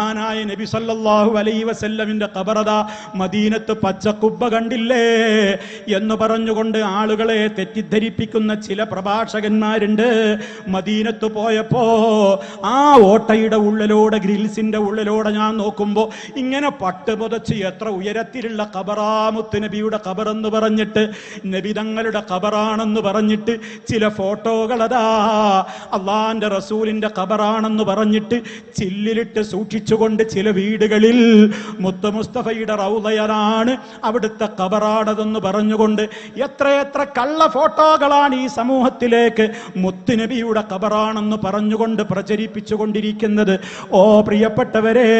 മഹാനായ നബി സല്ലല്ലാഹു അലൈഹി വസല്ലമിന്റെ ഖബറദാ മദീനത്ത് പച്ചക്കുബ്ബ കണ്ടില്ലേ എന്ന് പറഞ്ഞുകൊണ്ട് ആളുകളെ തെറ്റിദ്ധരിപ്പിക്കുന്ന ചില പ്രഭാഷകന്മാരുണ്ട്. മദീനത്ത് പോയപ്പോ ആ ഓട്ടയുടെ ഉള്ളിലൂടെ, ഗ്രിൽസിന്റെ ഉള്ളിലൂടെ ഞാൻ നോക്കുമ്പോ ഇങ്ങനെ പട്ട് പുതച്ച് എത്ര ഉയരത്തിലുള്ള ഖബറാമുത്ത് നബിയുടെ ഖബറെന്ന് പറഞ്ഞിട്ട്, നബി തങ്ങളുടെ ഖബറാണെന്ന് പറഞ്ഞിട്ട് ചില ഫോട്ടോകളതാ അള്ളാന്റെ റസൂലിന്റെ ഖബറാണെന്ന് പറഞ്ഞിട്ട് ചില്ലിലിട്ട് സൂക്ഷിച്ചുകൊണ്ട് ചില വീടുകളിൽ മുത്ത് മുസ്തഫയുടെ റൗളയാണ് അവിടുത്തെ ഖബറാണതെന്ന് പറഞ്ഞുകൊണ്ട് എത്രയെത്ര കള്ള ഫോട്ടോകളാണ് ഈ സമൂഹത്തിലേക്ക് മുത്തുനബിയുടെ ഖബറാണെന്ന് പറഞ്ഞുകൊണ്ട് പ്രചരിപ്പിച്ചു കൊണ്ടിരിക്കുന്നത്. ഓ പ്രിയപ്പെട്ടവരെ,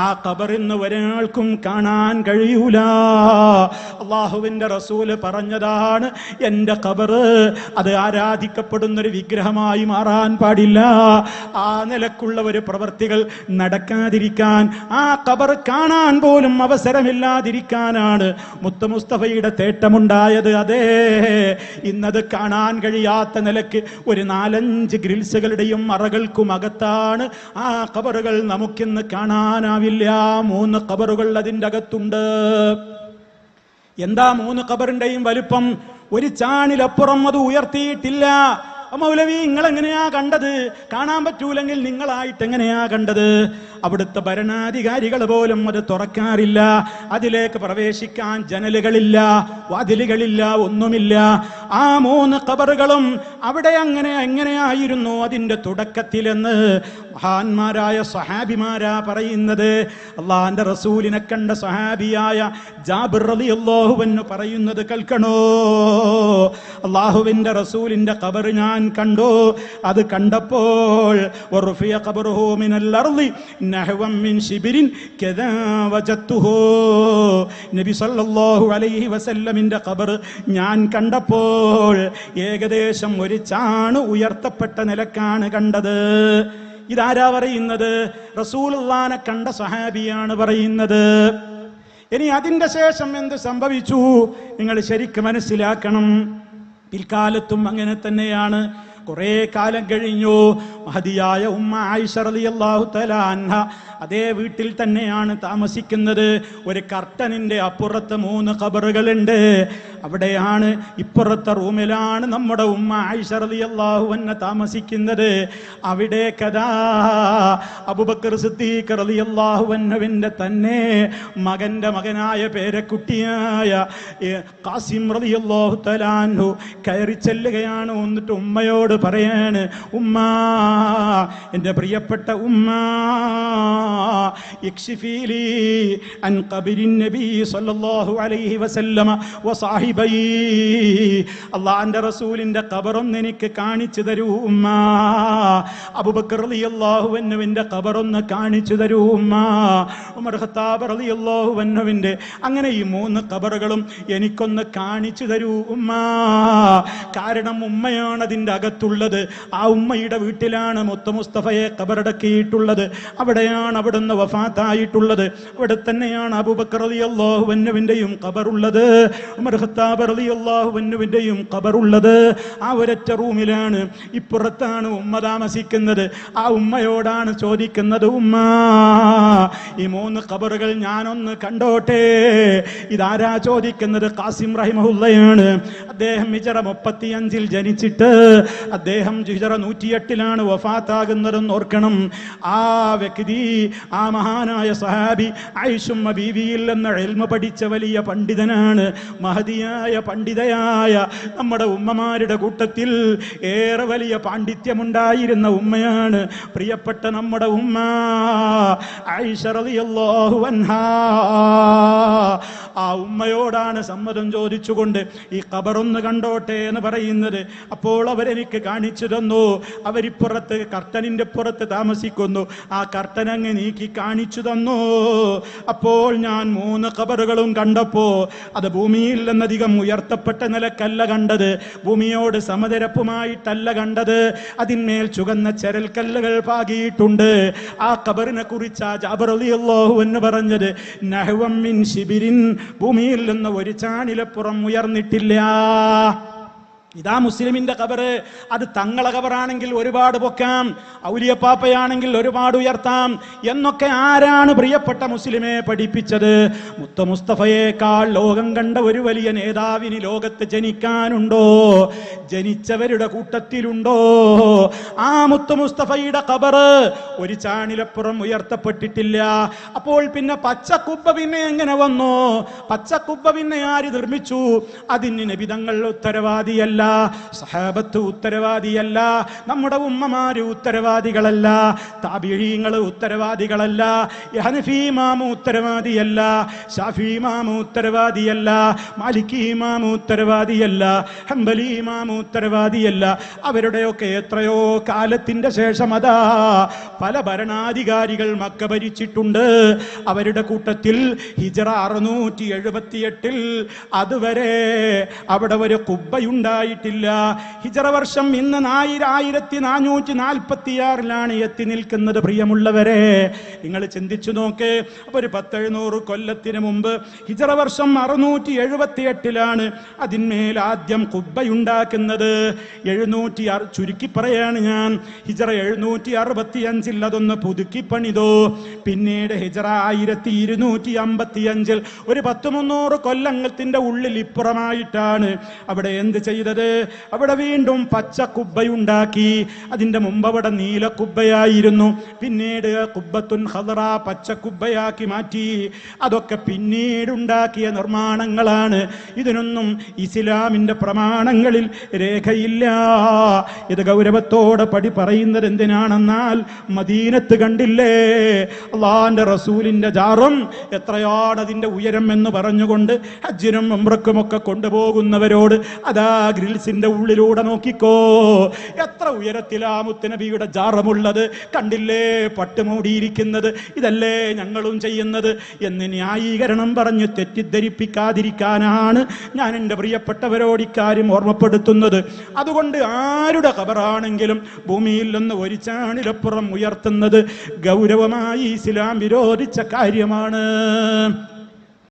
ആ ഖബറിന്ന് ഒരാൾക്കും കാണാൻ കഴിയൂല. അള്ളാഹുവിന്റെ റസൂല് പറഞ്ഞതാണ്, എന്റെ ഖബറ് അത് ആരാധിക്കപ്പെടുന്നൊരു വിഗ്രഹമായി മാറാൻ പാടില്ല. ആ നിലക്കുള്ള ഒരു പ്രവർത്തികൾ നടക്കാതിരിക്കാൻ, ആ ഖബർ കാണാൻ പോലും അവസരമില്ലാതിരിക്കാനാണ് മുത്ത് മുസ്തഫയുടെ തേട്ടമുണ്ടായത്. അതേ, ഇന്നത് കാണാൻ കഴിയാത്ത നിലക്ക് ഒരു 4-5 ഗ്രിൽസുകളുടെയും അറകൾക്കും അകത്താണ് ആ ഖബറുകൾ. നമുക്കിന്ന് കാണാനാവില്ല. 3 ഖബറുകൾ അതിൻ്റെ അകത്തുണ്ട്. എന്താ 3 ഖബറിന്റെയും വലുപ്പം? ഒരു ചാണിലപ്പുറം അത് ഉയർത്തിയിട്ടില്ല. മൗലവി, നിങ്ങൾ എങ്ങനെയാ കണ്ടത്? കാണാൻ പറ്റൂലെങ്കിൽ നിങ്ങളായിട്ട് എങ്ങനെയാ കണ്ടത്? അവിടുത്തെ ഭരണാധികാരികൾ പോലും അത് തുറക്കാറില്ല. അതിലേക്ക് പ്രവേശിക്കാൻ ജനലുകളില്ല, വാതിലുകളില്ല, ഒന്നുമില്ല. ആ 3 ഖബറുകളും അവിടെ എങ്ങനെയായിരുന്നു അതിന്റെ തുടക്കത്തിലെന്ന് മഹാന്മാരായ സ്വഹാബിമാരാ പറയുന്നത്. അള്ളാന്റെ റസൂലിനെ കണ്ട സ്വഹാബിയായ ജാബിർ റളിയല്ലാഹു അൻഹു പറയുന്നത് കേൾക്കണോ? അള്ളാഹുവിന്റെ റസൂലിന്റെ ഖബർ ഞാൻ കണ്ടു. അത് കണ്ടപ്പോൾ വറുഫിയ ഖബറുഹു മിനൽ അർളി നഹ്വൻ മിൻ ശിബിരിൻ കദാ വജത്തുഹു. നബി സല്ലല്ലാഹു അലൈഹി വസല്ലമിന്റെ ഖബർ ഞാൻ കണ്ടപ്പോൾ ഏകദേശം ഒരു ചാണ് ഉയർത്തപ്പെട്ട നിലക്കാണ് കണ്ടത്. ഇതാരാ പറയുന്നത്? റസൂലുള്ളാഹിനെ കണ്ട സ്വഹാബിയാണ് പറയുന്നത്. ഇനി അതിന്റെ ശേഷം എന്ത് സംഭവിച്ചു നിങ്ങൾ ശരിക്കും മനസ്സിലാക്കണം. പിൽക്കാലത്തും അങ്ങനെ തന്നെയാണ്. കുറെ കാലം കഴിഞ്ഞു മഹദിയായ ഉമ്മ ആയിഷ റളിയല്ലാഹു തആല അൻഹ അതേ വീട്ടിൽ തന്നെയാണ് താമസിക്കുന്നത്. ഒരു കർട്ടനിന്റെ അപ്പുറത്ത് 3 ഖബറുകളുണ്ട്. അവിടെയാണ്, ഇപ്പുറത്തെ റൂമിലാണ് നമ്മുടെ ഉമ്മ ആയിഷ റളിയല്ലാഹു അൻഹ താമസിക്കുന്നത്. അവിടെ കദാ അബൂബക്കർ സിദ്ദീഖ് റളിയല്ലാഹു അൻഹുവിന്റെ തന്നെ മകന്റെ മകനായ പേരക്കുട്ടിയായ ഖാസിം റളിയല്ലാഹു തആല അൻഹു കയറി ചെല്ലുകയാണ്. എന്നിട്ട് ഉമ്മയോട് പറയാണ്, ഉമ്മ, എന്റെ പ്രിയപ്പെട്ട ഉമ്മ, ഇക്ഷിഫീലി അൻ ഖബരിൻ നബി സല്ലല്ലാഹു അലൈഹി വസല്ലമ വസാഹിബൈ. അല്ലാഹുവിന്റെ റസൂലിന്റെ ഖബറൊന്ന് എനിക്ക് കാണിച്ചു തരൂ ഉമ്മ. അബൂബക്കർ റളിയല്ലാഹു അൻഹുവിന്റെ ഖബറൊന്ന് കാണിച്ചു തരൂ ഉമ്മ. ഉമർ ഖത്താബ് റളിയല്ലാഹു അൻഹുവിന്റെ, അങ്ങനെ ഈ 3 ഖബറുകളും എനിക്കൊന്ന് കാണിച്ചു തരൂ ഉമ്മ. കാരണം ഉമ്മയാണ് അതിന്റെ അകത്തുള്ളത്. ആ ഉമ്മയുടെ വീട്ടിലാണ് മുത്ത് മുസ്തഫയെ ഖബറടക്കിയിട്ടുള്ളത്. അവിടെയാണ് അവിടുന്ന് വഫാത്തായിട്ടുള്ളത്. അവിടെ തന്നെയാണ് അബൂബക്കർ റളിയല്ലാഹു അൻഹുവിന്റെയും ഖബറുള്ളത്, ഉമർ ഖത്താബ് റളിയല്ലാഹു അൻഹുവിന്റെയും ഖബറുള്ളത്. ആ ഒരൊറ്റ റൂമിലാണ്. ഇപ്പുറത്താണ് ഉമ്മ താമസിക്കുന്നത്. ആ ഉമ്മയോടാണ് ചോദിക്കുന്നത്, ഉമ്മ, ഈ 3 ഖബറുകൾ ഞാനൊന്ന് കണ്ടോട്ടെ. ഇതാരാ ചോദിക്കുന്നത്? ഖാസിം റഹിമഹുള്ളയാണ്. അദ്ദേഹം ഹിജറ 35-ൽ ജനിച്ചിട്ട് അദ്ദേഹം ഹിജറ 108-ലാണ് വഫാത്താകുന്നതെന്ന് ഓർക്കണം. ആ വ്യക്തി, ആ മഹാനായ സഹാബി ആയിഷുമ്മ ബീവിയിൽ നിന്ന് ഇൽമ പഠിച്ച വലിയ പണ്ഡിതനാണ്. മഹദിയായ പണ്ഡിതയായ നമ്മുടെ ഉമ്മമാരുടെ കൂട്ടത്തിൽ ഏറെ വലിയ പാണ്ഡിത്യമുണ്ടായിരുന്ന ഉമ്മയാണ് പ്രിയപ്പെട്ട നമ്മുടെ ഉമ്മ ആയിഷ റളിയല്ലാഹു അൻഹാ. ആ ഉമ്മയോടാണ് സമ്മതം ചോദിച്ചുകൊണ്ട് ഈ ഖബറൊന്ന് കണ്ടോട്ടെ എന്ന് പറയുന്നത്. അപ്പോൾ അവരെനിക്ക് കാണിച്ചു തന്നു. അവരിപ്പുറത്ത് കർട്ടനിന്റെ പുറത്ത് താമസിക്കുന്നു. ആ കർട്ടൻ അങ്ങ് നീക്കി കാണിച്ചു തന്നു. അപ്പോൾ ഞാൻ 3 ഖബറുകളും കണ്ടപ്പോ അത് ഭൂമിയിൽ നിന്നധികം ഉയർത്തപ്പെട്ട നിലക്കല്ല കണ്ടത്, ഭൂമിയോട് സമതരപ്പുമായിട്ടല്ല കണ്ടത്. അതിന്മേൽ ചുവന്ന ചരൽക്കല്ലുകൾ പാകിയിട്ടുണ്ട്. ആ ഖബറിനെ കുറിച്ച് ജാബിർ റളിയല്ലാഹു അൻഹു പറഞ്ഞത്, നഹ്വൻ മിൻ ശിബിരിൻ, ഭൂമിയിൽ നിന്ന് ഒരു ചാണിലപ്പുറം ഉയർന്നിട്ടില്ല. ഇതാ മുസ്ലിമിന്റെ ഖബറ്. അത് തങ്ങളെ ഖബറാണെങ്കിൽ ഒരുപാട് പൊക്കാം, ഔലിയപ്പാപ്പയാണെങ്കിൽ ഒരുപാട് ഉയർത്താം എന്നൊക്കെ ആരാണ് പ്രിയപ്പെട്ട മുസ്ലിമെ പഠിപ്പിച്ചത്? മുത്ത മുസ്തഫയേക്കാൾ ലോകം കണ്ട ഒരു വലിയ നേതാവിന് ലോകത്ത് ജനിക്കാനുണ്ടോ? ജനിച്ചവരുടെ കൂട്ടത്തിലുണ്ടോ? ആ മുത്ത മുസ്തഫയുടെ ഖബറ് ഒരു ചാണിലപ്പുറം ഉയർത്തപ്പെട്ടിട്ടില്ല. അപ്പോൾ പിന്നെ പച്ചക്കുബ്ബ പിന്നെ എങ്ങനെ വന്നു? പച്ചക്കുബ്ബ പിന്നെ ആര് നിർമ്മിച്ചു? അതിന് നബി തങ്ങൾ ഉത്തരവാദിയല്ല, സഹാബത്ത് ഉത്തരവാദിയല്ല, നമ്മുടെ ഉമ്മമാര് ഉത്തരവാദികളല്ല, താബിഈങ്ങൾ ഉത്തരവാദികളല്ല, ഹനഫി ഇമാം ഉത്തരവാദിയല്ല, ശാഫി ഇമാം ഉത്തരവാദിയല്ല, മാലിക്കി ഇമാം ഉത്തരവാദിയല്ല, ഹംബലി ഇമാം ഉത്തരവാദിയല്ല. അവരുടെയൊക്കെ എത്രയോ കാലത്തിന്റെ ശേഷം അതാ പല ഭരണാധികാരികൾ മക്ക ഭരിച്ചിട്ടുണ്ട്. അവരുടെ കൂട്ടത്തിൽ ഹിജറ 678 അതുവരെ അവിടെ ഒരു കുബ്ബയുണ്ടായിട്ടില്ല. ഹിജറ വർഷം ഇന്ന് 1446 എത്തി നിൽക്കുന്നത്. പ്രിയമുള്ളവരെ, നിങ്ങൾ ചിന്തിച്ചു നോക്ക്. അപ്പൊ ഒരു 10-700 കൊല്ലത്തിന് മുമ്പ് ഹിജറ വർഷം 678 അതിന്മേൽ ആദ്യം കുബ്ബയുണ്ടാക്കുന്നത്. 700 ചുരുക്കി പറയാണ് ഞാൻ, ഹിജറ 765 അതൊന്ന് പുതുക്കി പണിതോ. പിന്നീട് ഹിജറ 1255 ഒരു 10-300 കൊല്ലങ്ങളുടെ ഉള്ളിൽ ഇപ്പുറമായിട്ടാണ് അവിടെ എന്ത് ചെയ്തത്? അവിടെ വീണ്ടും പച്ച കുബ്ബയുണ്ടാക്കി. അതിന്റെ മുമ്പ് അവിടെ നീല കുബ്ബയായിരുന്നു. പിന്നീട് കുബ്ബത്തുൻ ഖദറ പച്ച കുബ്ബയാക്കി മാറ്റി. അതൊക്കെ പിന്നീടുണ്ടാക്കിയ നിർമ്മാണങ്ങളാണ്. ഇതിനൊന്നും ഇസ്ലാമിന്റെ പ്രമാണങ്ങളിൽ രേഖയില്ല. ഇത് ഗൗരവത്തോടെ പറയുന്നത് എന്തിനാണെന്നാൽ, മദീനത്ത് കണ്ടില്ലേ അള്ളാന്റെ റസൂലിന്റെ ജാറും എത്രയാണ് അതിന്റെ ഉയരം എന്ന് പറഞ്ഞുകൊണ്ട് ഹജ്ജിനും ഉംറക്കുമൊക്കെ കൊണ്ടുപോകുന്നവരോട് അതാ ഗ്രിൽസിന്റെ ഉള്ളിലൂടെ നോക്കിക്കോ, എത്ര ഉയരത്തിലാ മുത്തുനബിയുടെ ജാറമുള്ളത് കണ്ടില്ലേ, പട്ടുമൂടിയിരിക്കുന്നത്. ഇതല്ലേ ഞങ്ങളും ചെയ്യുന്നത് എന്ന് ന്യായീകരണം പറഞ്ഞ് തെറ്റിദ്ധരിപ്പിക്കാതിരിക്കാനാണ് ഞാൻ എൻ്റെ പ്രിയപ്പെട്ടവരോട് ഇക്കാര്യം ഓർമ്മപ്പെടുത്തുന്നത്. അതുകൊണ്ട് ആരുടെ ഖബറാണെങ്കിലും ഭൂമിയിൽ നിന്ന് ഒരു ചാണിലപ്പുറം ഉയർത്തുന്നത് ഗൗരവമായി ഇസ്ലാം വിരോധിച്ച കാര്യമാണ്.